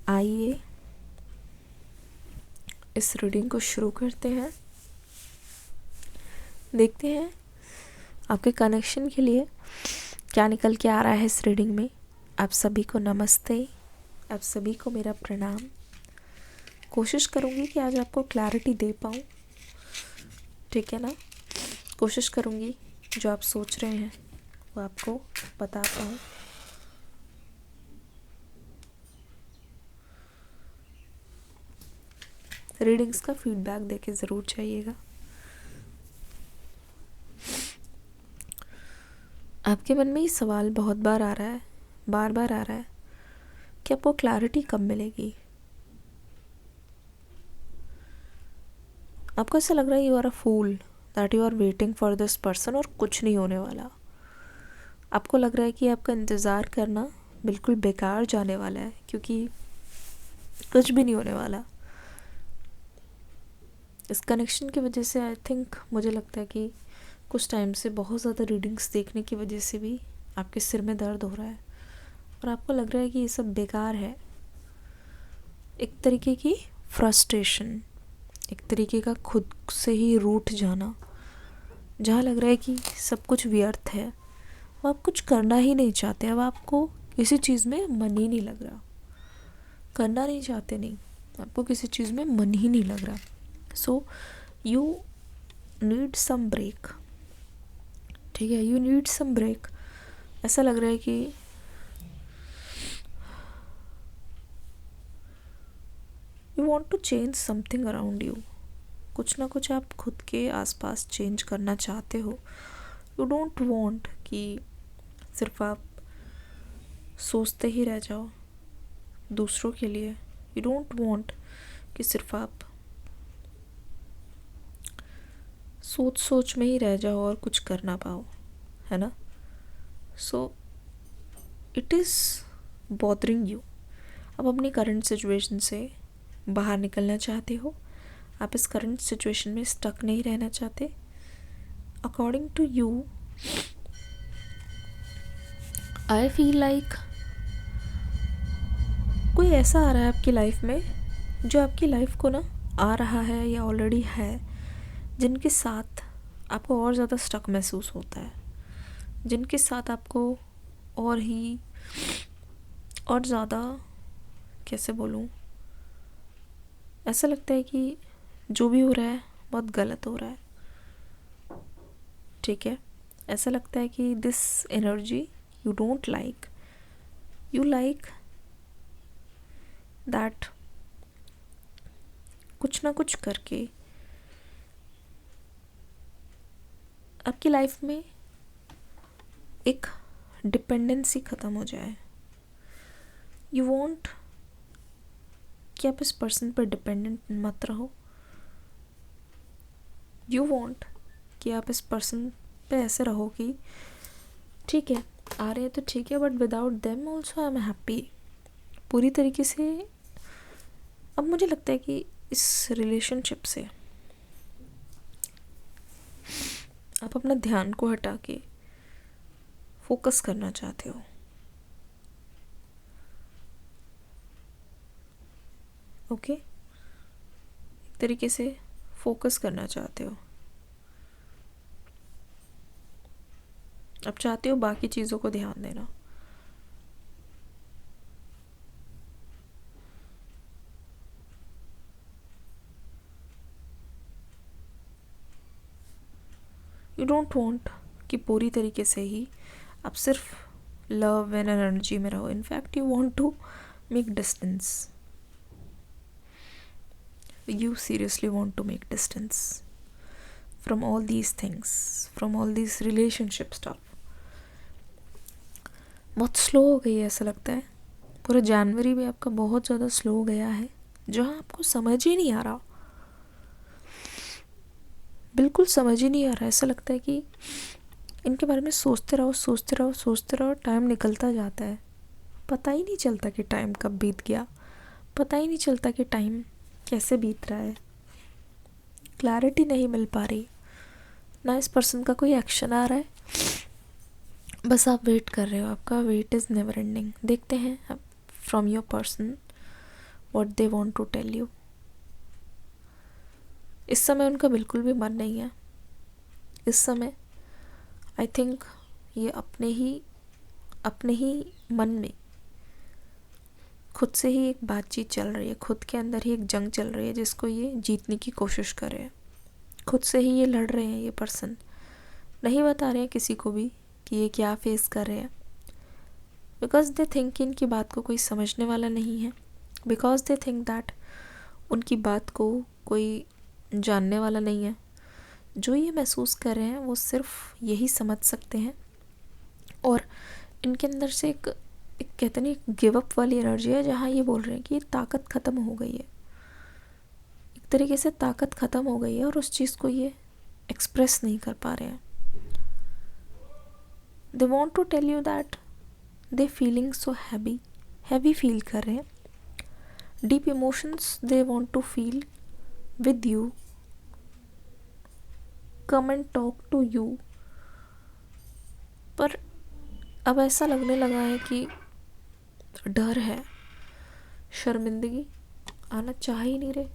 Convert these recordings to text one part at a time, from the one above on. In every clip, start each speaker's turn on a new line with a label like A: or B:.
A: आइए इस रीडिंग को शुरू करते हैं। देखते हैं आपके कनेक्शन के लिए क्या निकल के आ रहा है इस रीडिंग में। आप सभी को नमस्ते, आप सभी को मेरा प्रणाम। कोशिश करूँगी कि आज आपको क्लैरिटी दे पाऊँ, ठीक है ना। कोशिश करूँगी जो आप सोच रहे हैं वो आपको बता पाऊँ। रीडिंग्स का फीडबैक देके ज़रूर चाहिएगा। आपके मन में ये सवाल बहुत बार आ रहा है, बार बार आ रहा है कि आपको क्लैरिटी कब मिलेगी। आपको ऐसा लग रहा है you are a fool that you are waiting for this person और कुछ नहीं होने वाला। आपको लग रहा है कि आपका इंतज़ार करना बिल्कुल बेकार जाने वाला है क्योंकि कुछ भी नहीं होने वाला। इस कनेक्शन की वजह से आई थिंक मुझे लगता है कि कुछ टाइम से बहुत ज़्यादा रीडिंग्स देखने की वजह से भी आपके सिर में दर्द हो रहा है और आपको लग रहा है कि ये सब बेकार है। एक तरीके की फ्रस्ट्रेशन, एक तरीके का खुद से ही रूठ जाना, जहाँ लग रहा है कि सब कुछ व्यर्थ है। अब आप कुछ करना ही नहीं चाहते, अब आपको किसी चीज़ में मन ही नहीं लग रहा। करना नहीं चाहते नहीं, आपको किसी चीज़ में मन ही नहीं लग रहा। So you need some break, ठीक है। You need some break. ऐसा लग रहा है कि you want to change something around you. कुछ ना कुछ आप खुद के आसपास चेंज करना चाहते हो। यू डोंट वॉन्ट कि सिर्फ आप सोचते ही रह जाओ दूसरों के लिए। यू डोंट वॉन्ट कि सिर्फ आप सोच सोच में ही रह जाओ और कुछ कर ना पाओ, है ना। So it is bothering you. आप अपनी करंट सिचुएशन से बाहर निकलना चाहते हो। आप इस करंट सिचुएशन में स्टक नहीं रहना चाहते। According to you I feel like कोई ऐसा आ रहा है आपकी लाइफ में जो आपकी लाइफ को ना आ रहा है या ऑलरेडी है, जिनके साथ आपको और ज़्यादा स्टक महसूस होता है, जिनके साथ आपको और ही और ज़्यादा, कैसे बोलूँ, ऐसा लगता है कि जो भी हो रहा है बहुत गलत हो रहा है, ठीक है। ऐसा लगता है कि this energy you don't like, you like that कुछ ना कुछ करके आपकी लाइफ में एक डिपेंडेंसी ख़त्म हो जाए। यू वॉन्ट कि आप इस पर्सन पर डिपेंडेंट मत रहो। यू वॉन्ट कि आप इस पर्सन पे ऐसे रहो कि ठीक है आ रहे हैं तो ठीक है, but without them also I am happy. पूरी तरीके से अब मुझे लगता है कि इस रिलेशनशिप से आप अपना ध्यान को हटा के फोकस करना चाहते हो। ओके, एक तरीके से फोकस करना चाहते हो। अब चाहते हो बाकी चीज़ों को ध्यान देना। यू डोंट वांट कि पूरी तरीके से ही आप सिर्फ लव एंड एनर्जी में रहो। In fact you want to make distance. You seriously want to make distance from all these things, from all these relationship stuff. बहुत स्लो हो गई है ऐसा लगता है। पूरा जनवरी भी आपका बहुत ज़्यादा स्लो हो गया है, जहाँ आपको समझ ही नहीं आ रहा, बिल्कुल समझ ही नहीं आ रहा। ऐसा लगता है कि इनके बारे में सोचते रहो सोचते रहो सोचते रहो, टाइम निकलता जाता है, पता ही नहीं चलता कि टाइम कब बीत गया, पता ही नहीं चलता कि टाइम कैसे बीत रहा है। क्लैरिटी नहीं मिल पा रही ना, इस पर्सन का कोई एक्शन आ रहा है, बस आप वेट कर रहे हो। आपका वेट इज़ नेवर एंडिंग। देखते हैं अब from your person what they want to tell you. इस समय उनका बिल्कुल भी मन नहीं है। इस समय आई थिंक ये अपने ही मन में खुद से ही एक बातचीत चल रही है, खुद के अंदर ही एक जंग चल रही है जिसको ये जीतने की कोशिश कर रहे हैं। खुद से ही ये लड़ रहे हैं। ये पर्सन नहीं बता रहे हैं किसी को भी कि ये क्या फेस कर रहे हैं, बिकॉज दे थिंक इनकी बात को कोई समझने वाला नहीं है, बिकॉज दे थिंक दैट उनकी बात को कोई जानने वाला नहीं है। जो ये महसूस कर रहे हैं वो सिर्फ यही समझ सकते हैं, और इनके अंदर से एक कहते नहीं गिव अप वाली एनर्जी है, जहाँ ये बोल रहे हैं कि ये ताकत ख़त्म हो गई है। एक तरीके से ताकत ख़त्म हो गई है और उस चीज़ को ये एक्सप्रेस नहीं कर पा रहे हैं। They want to tell you that they feeling so heavy feel कर रहे हैं। Deep emotions they want to feel with you, come and talk to you. पर अब ऐसा लगने लगा है कि डर है, शर्मिंदगी आना चाह ही नहीं रहे,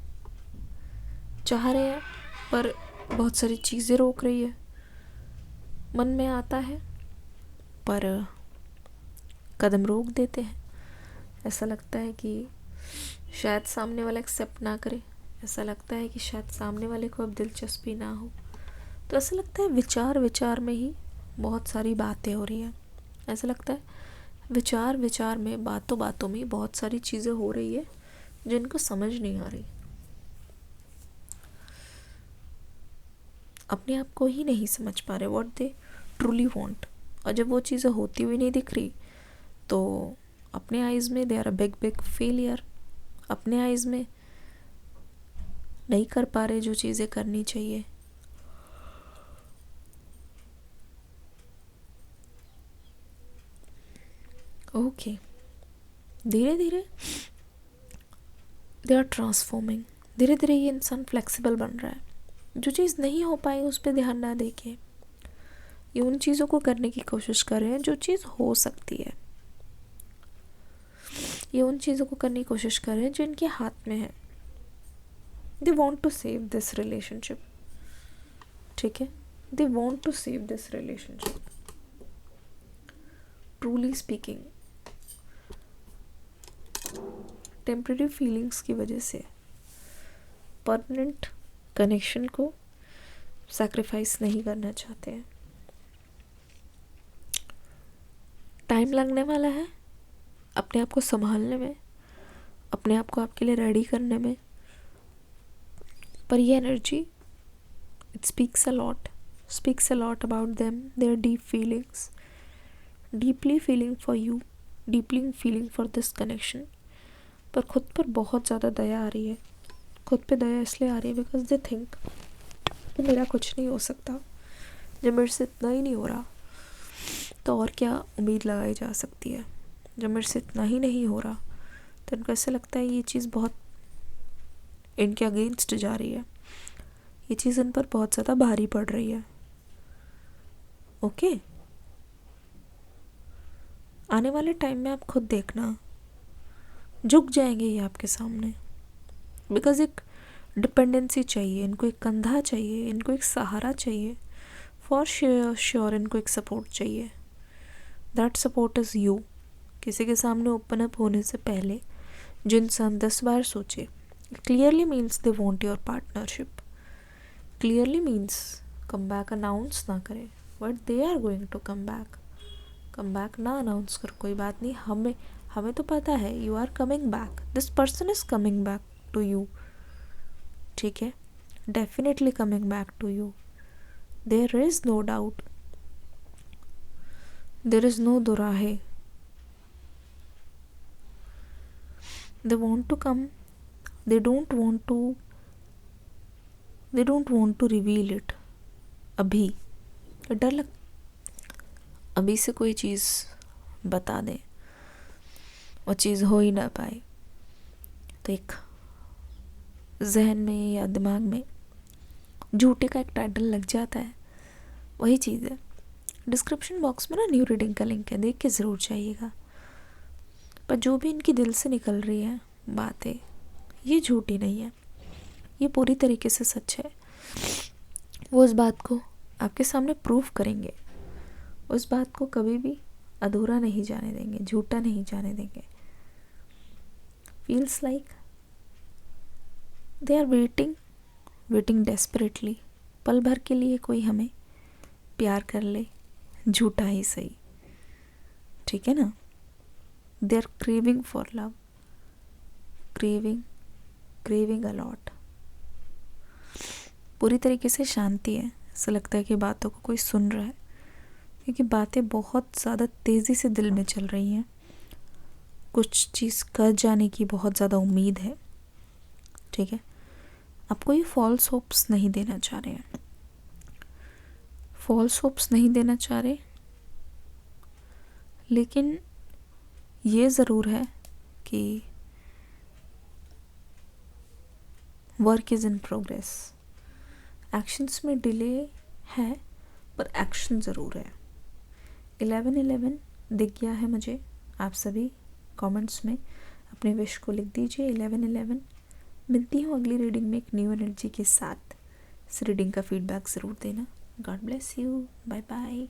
A: चाह रहे हैं पर बहुत सारी चीज़ें रोक रही है। मन में आता है पर कदम रोक देते हैं। ऐसा लगता है कि शायद सामने वाला एक्सेप्ट ना करे, ऐसा लगता है कि शायद सामने वाले को अब दिलचस्पी ना हो। तो ऐसा लगता है विचार में ही बहुत सारी बातें हो रही हैं। ऐसा लगता है विचार में, बातों में बहुत सारी चीज़ें हो रही है जिनको समझ नहीं आ रही। अपने आप को ही नहीं समझ पा रहे व्हाट दे ट्रूली वांट। और जब वो चीज़ें होती हुई नहीं दिख रही तो अपने आइज़ में they are a big failure. अपने आइज़ में नहीं कर पा रहे जो चीज़ें करनी चाहिए। ओके, धीरे धीरे दे आर ट्रांसफॉर्मिंग। धीरे धीरे ये इंसान फ्लेक्सिबल बन रहा है। जो चीज़ नहीं हो पाई उस पर ध्यान ना देके ये उन चीज़ों को करने की कोशिश कर रहे हैं जो चीज़ हो सकती है। ये उन चीज़ों को करने की कोशिश कर रहे हैं जो इनके हाथ में है। They want to save this relationship. ठीक है, they want to save this relationship. Truly speaking, temporary feelings की वजह से परमानेंट कनेक्शन को सैक्रिफाइस नहीं करना चाहते हैं। टाइम लगने वाला है अपने आप को संभालने में, अपने आप को आपके लिए रेडी करने में, पर ये energy it speaks a lot about them, their deep feelings, deeply feeling for you, deeply feeling for this connection. पर खुद पर बहुत ज़्यादा दया आ रही है। खुद पे दया इसलिए आ रही है बिकॉज दे थिंक कि मेरा कुछ नहीं हो सकता। जब मेरे से इतना ही नहीं हो रहा तो और क्या उम्मीद लगाई जा सकती है। जब मेरे से इतना ही नहीं हो रहा तो इनको ऐसा लगता है ये चीज़ बहुत इनके अगेंस्ट जा रही है, ये चीज़ इन पर बहुत ज़्यादा भारी पड़ रही है। ओके, आने वाले टाइम में आप खुद देखना झुक जाएंगे ये आपके सामने, बिकॉज एक डिपेंडेंसी चाहिए इनको, एक कंधा चाहिए इनको, एक सहारा चाहिए। फॉर श्योर इनको एक सपोर्ट चाहिए। That support is you. किसी के सामने ओपन अप होने से पहले जो इंसान 10 बार सोचे, clearly means they want your partnership. Clearly means come back announce ना करें but they are going to come back ना अनाउंस कर कोई बात नहीं। हमें तो पता है you are coming back, this person is coming back to you. ठीक है, definitely coming back to you, there is no doubt, there is no दोराहे। They want to come, they don't want to reveal it. अभी डर लग अभी से कोई चीज़ बता दें वो चीज़ हो ही ना पाए तो एक जहन में या दिमाग में झूठे का एक टाइटल लग जाता है। वही चीज़ है। डिस्क्रिप्शन बॉक्स में ना न्यू रीडिंग का लिंक है, देख के ज़रूर जाइएगा। पर जो भी इनकी दिल से निकल रही है बात है ये झूठी नहीं है, ये पूरी तरीके से सच है। वो उस बात को आपके सामने प्रूफ करेंगे, उस बात को कभी भी अधूरा नहीं जाने देंगे, झूठा नहीं जाने देंगे। Feels like they are waiting desperately, पल भर के लिए कोई हमें प्यार कर ले, झूठा ही सही, ठीक है ना। They are craving for love, craving a lot. पूरी तरीके से शांति है, ऐसा लगता है कि बातों को कोई सुन रहा है, क्योंकि बातें बहुत ज़्यादा तेज़ी से दिल में चल रही हैं। कुछ चीज़ कर जाने की बहुत ज़्यादा उम्मीद है, ठीक है। आपको ये फॉल्स होप्स नहीं देना चाह रहे हैं, फॉल्स होप्स नहीं देना चाह रहे, लेकिन ये ज़रूर है कि work is in progress. Actions में डिले है पर एक्शन ज़रूर है। 1111 दिख गया है मुझे, आप सभी कमेंट्स में अपने विश को लिख दीजिए 1111। मिलती हूँ अगली रीडिंग में एक न्यू एनर्जी के साथ। इस रीडिंग का फीडबैक ज़रूर देना। God bless you, bye bye.